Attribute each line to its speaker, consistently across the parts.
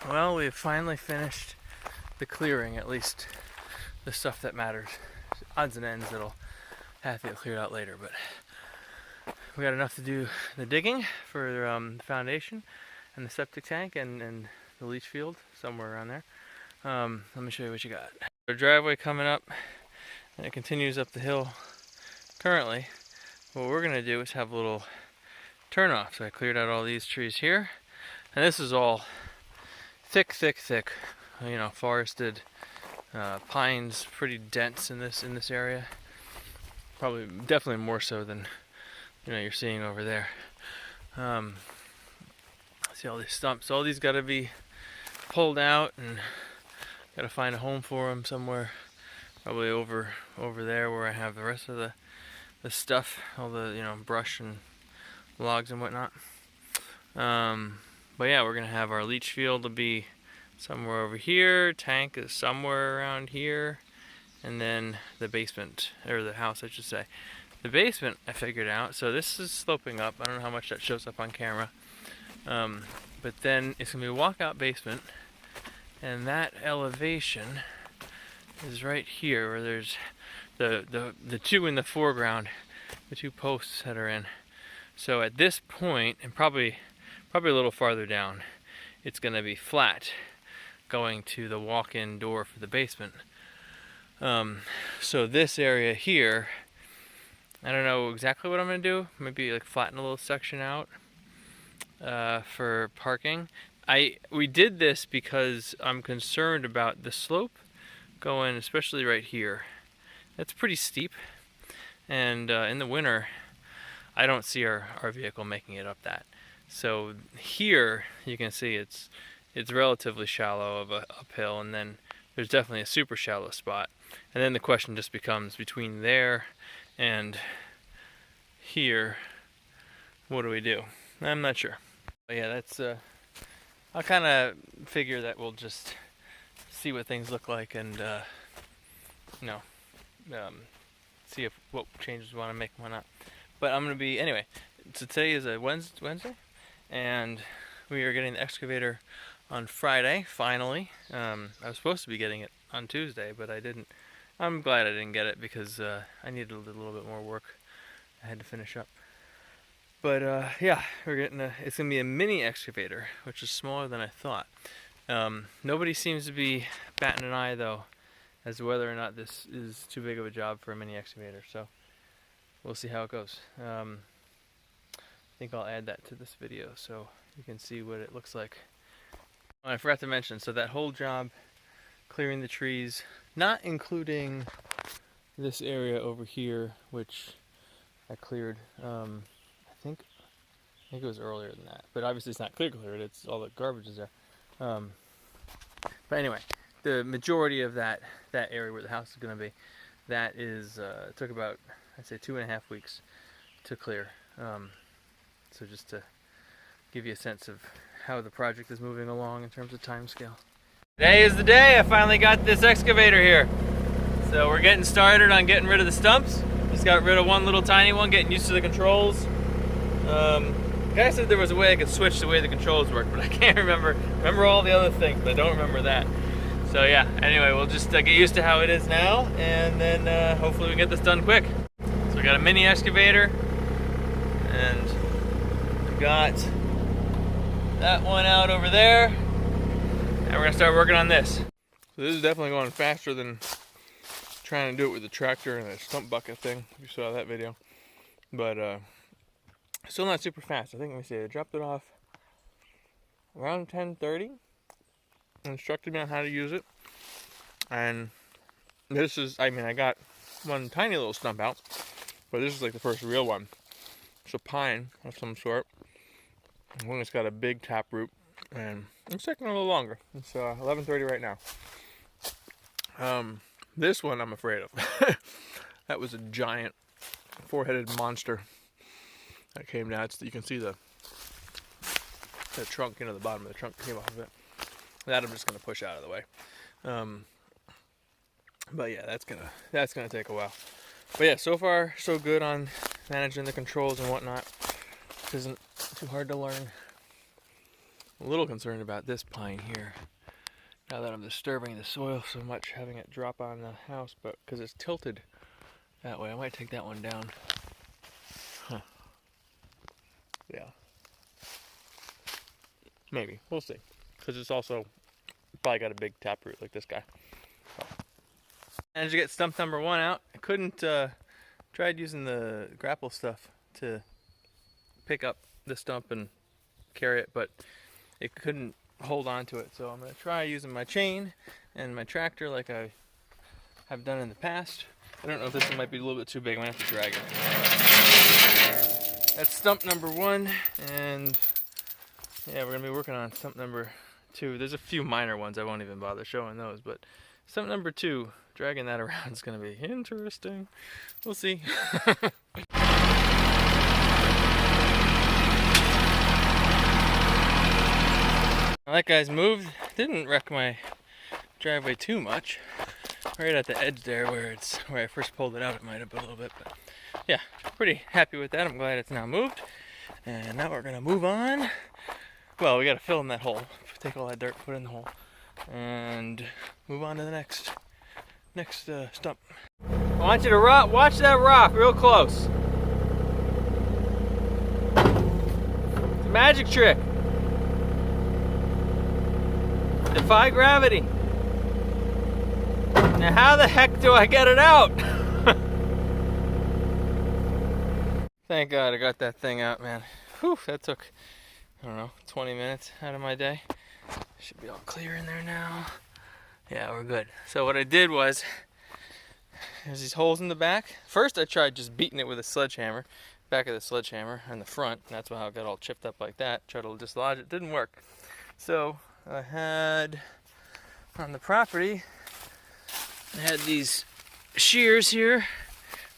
Speaker 1: Well, we've finally finished the clearing, at least the stuff that matters. Odds and ends that'll have to get cleared out later, but we got enough to do the digging for the foundation and the septic tank and the leach field, somewhere around there. Let me show you what you got. Our driveway coming up, and it continues up the hill currently. What we're gonna do is have a little turnoff. So I cleared out all these trees here, and this is all thick, you know, forested pines, pretty dense in this area. Probably, definitely more so than you're seeing over there. See all these stumps. All these got to be pulled out, and got to find a home for them somewhere. Probably over there where I have the rest of the stuff, all the brush and logs and whatnot. But yeah, we're gonna have our leach field to be somewhere over here. Tank is somewhere around here, and then the basement, or the house, I should say. The basement I figured out. So this is sloping up. I don't know how much that shows up on camera. But then it's gonna be a walkout basement, and that elevation is right here, where there's the two in the foreground, the two posts that are in. So at this point, and probably a little farther down, it's gonna be flat, going to the walk-in door for the basement. So this area here, I don't know exactly what I'm gonna do. Maybe like flatten a little section out for parking. We did this because I'm concerned about the slope going, especially right here. That's pretty steep, and in the winter, I don't see our vehicle making it up that. So here you can see it's relatively shallow of a uphill, and then there's definitely a super shallow spot. And then the question just becomes, between there and here, what do we do? I'm not sure. But yeah, that's I'll kind of figure that we'll just see what things look like, and see what changes we want to make and whatnot. But I'm gonna be, anyway, so today is a Wednesday, and we are getting the excavator on Friday, finally. I was supposed to be getting it on Tuesday, but I didn't. I'm glad I didn't get it, because I needed a little bit more work I had to finish up. But yeah, we're getting it's gonna be a mini excavator, which is smaller than I thought. Nobody seems to be batting an eye, though, as to whether or not this is too big of a job for a mini excavator. So we'll see how it goes. I think I'll add that to this video so you can see what it looks like. Oh, I forgot to mention, so that whole job, clearing the trees, not including this area over here, which I cleared, I think it was earlier than that, but obviously it's not cleared, it's all the garbage is there. But anyway, the majority of that area where the house is going to be, that is, it took about, I'd say, 2.5 weeks to clear. So just to give you a sense of how the project is moving along in terms of time scale. Today is the day I finally got this excavator here. So we're getting started on getting rid of the stumps. Just got rid of one little tiny one, getting used to the controls. The guy said there was a way I could switch the way the controls work, but I can't remember all the other things, but I don't remember that. So yeah, anyway, we'll just get used to how it is now, and then hopefully we can get this done quick. So we got a mini excavator, and we got that one out over there, and we're gonna start working on this. So this is definitely going faster than trying to do it with the tractor and the stump bucket thing, if you saw that video. But still not super fast. I think, let me see, I dropped it off around 10:30. Instructed me on how to use it, and this is, I mean, I got one tiny little stump out, but this is like the first real one. It's a pine of some sort. One that's got a big tap root, and it's taking a little longer. It's 11:30 right now. This one I'm afraid of. That was a giant four-headed monster that came down. You can see the trunk, the bottom of the trunk came off of it. That I'm just gonna push out of the way. But yeah, that's gonna take a while. But yeah, so far so good on managing the controls and whatnot. It isn't too hard to learn. a little concerned about this pine here. Now that I'm disturbing the soil so much, having it drop on the house, but because it's tilted that way, I might take that one down. Huh. Yeah. Maybe. We'll see. Because it's also probably got a big taproot like this guy. So. Managed to get stump number 1 out. I couldn't, tried using the grapple stuff to pick up the stump and carry it, but it couldn't hold on to it. So I'm going to try using my chain and my tractor like I have done in the past. I don't know if this one might be a little bit too big. I might have to drag it. That's stump number 1, and yeah, we're going to be working on stump number 2. There's a few minor ones. I won't even bother showing those, but stump number 2, dragging that around is going to be interesting. We'll see. That guy's moved. Didn't wreck my driveway too much. Right at the edge there where I first pulled it out, it might have been a little bit, but yeah, pretty happy with that. I'm glad it's now moved. And now we're gonna move on. Well, we gotta fill in that hole. Take all that dirt, put it in the hole, and move on to the next stump. I want you to watch that rock real close. It's a magic trick. Defy gravity. Now how the heck do I get it out? Thank God I got that thing out, man. Whew, that took, I don't know, 20 minutes out of my day. Should be all clear in there now. Yeah, we're good. So what I did was, there's these holes in the back. First I tried just beating it with a sledgehammer, back of the sledgehammer on the front. That's how it got all chipped up like that. Tried to dislodge it, didn't work. So I had on the property, I had these shears here,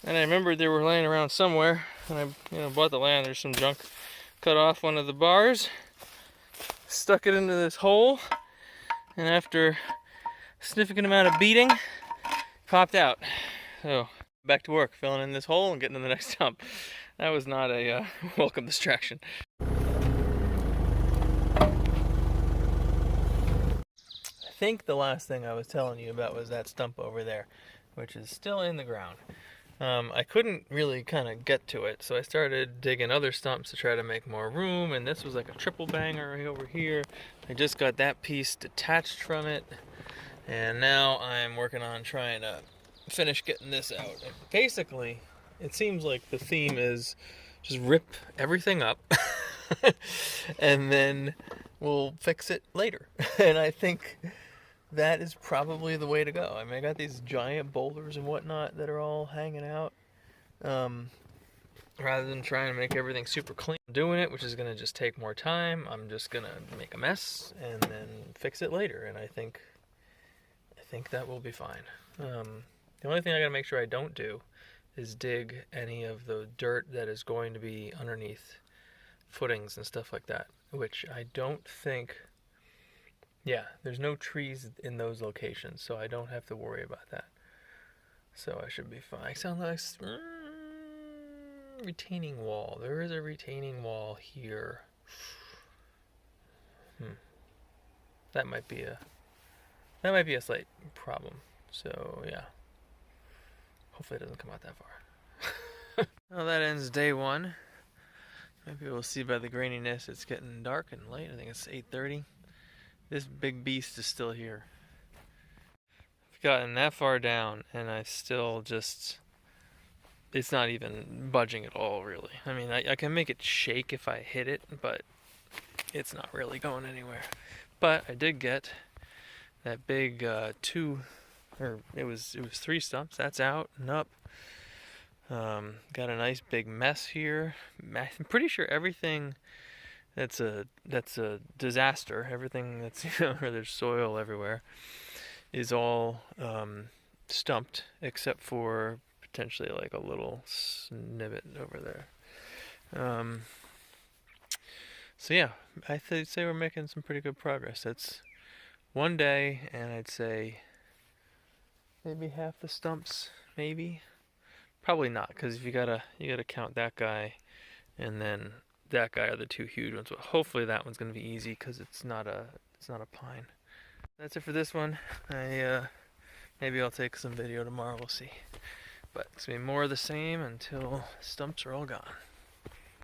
Speaker 1: and I remembered they were laying around somewhere, and I bought the land. There's some junk. Cut off one of the bars, stuck it into this hole, and after a significant amount of beating, popped out. So back to work, filling in this hole and getting to the next stump. That was not a welcome distraction. I think the last thing I was telling you about was that stump over there, which is still in the ground. I couldn't really kind of get to it, so I started digging other stumps to try to make more room, and this was like a triple banger right over here. I just got that piece detached from it, and now I'm working on trying to finish getting this out. And basically, it seems like the theme is just rip everything up, and then we'll fix it later. And I think that is probably the way to go. I mean, I got these giant boulders and whatnot that are all hanging out. Rather than trying to make everything super clean, doing it, which is going to just take more time, I'm just going to make a mess and then fix it later. And I think that will be fine. The only thing I got to make sure I don't do is dig any of the dirt that is going to be underneath footings and stuff like that, which I don't think. Yeah, there's no trees in those locations, so I don't have to worry about that. So I should be fine. I sound like retaining wall. There is a retaining wall here. That might be a slight problem. So yeah, hopefully it doesn't come out that far. Well, that ends day 1. Maybe we'll see by the graininess. It's getting dark and late. I think it's 8:30. This big beast is still here. I've gotten that far down and I still just, it's not even budging at all, really. I mean, I can make it shake if I hit it, but it's not really going anywhere. But I did get that big it was 3 stumps. That's out and up. Got a nice big mess here. I'm pretty sure everything that's a disaster. Everything that's, where there's soil everywhere is all stumped, except for potentially like a little snippet over there. So yeah, I say we're making some pretty good progress. That's one day, and I'd say maybe half the stumps, maybe. Probably not, because you gotta count that guy, and then that guy are the two huge ones. But hopefully that one's gonna be easy because it's not a pine. That's it for this one. Maybe I'll take some video tomorrow. We'll see. But it's gonna be more of the same until stumps are all gone.